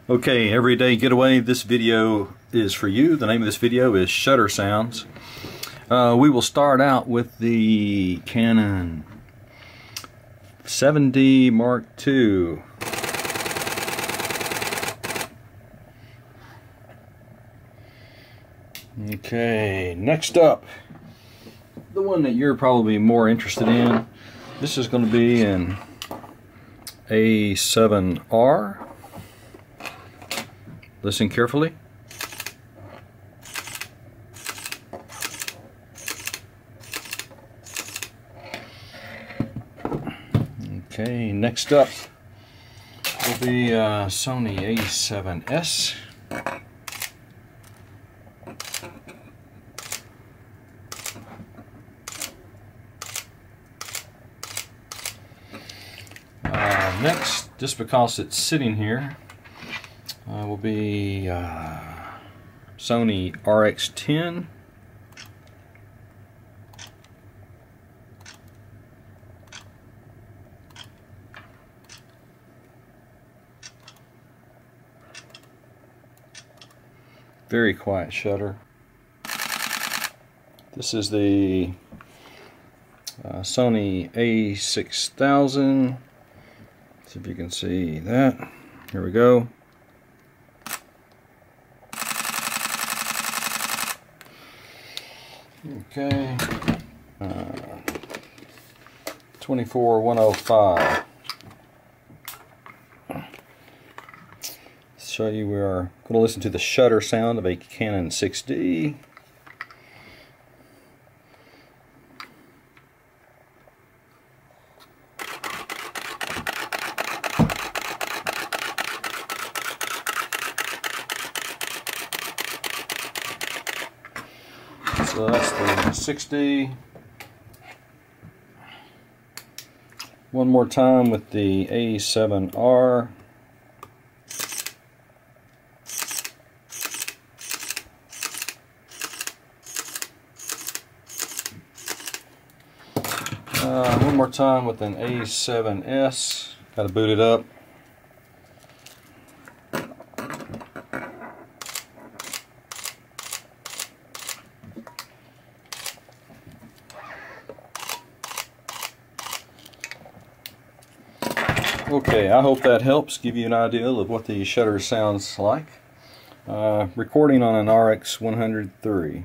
Okay, Everyday Getaway, this video is for you. The name of this video is Shutter Sounds. We will start out with the Canon 7D Mark II. Okay, next up, the one that you're probably more interested in. This is going to be an A7R. Listen carefully. Okay, next up will be Sony A7S. Next, just because it's sitting here, will be Sony RX10. Very quiet shutter. This is the Sony A6000. See if you can see that. Here we go. Okay. 24105. Show you we are going to listen to the shutter sound of a Canon 6D. So that's the 6D. One more time with the A7R. One more time with an A7S. Got to boot it up. Okay, I hope that helps give you an idea of what the shutter sounds like. Recording on an RX 103.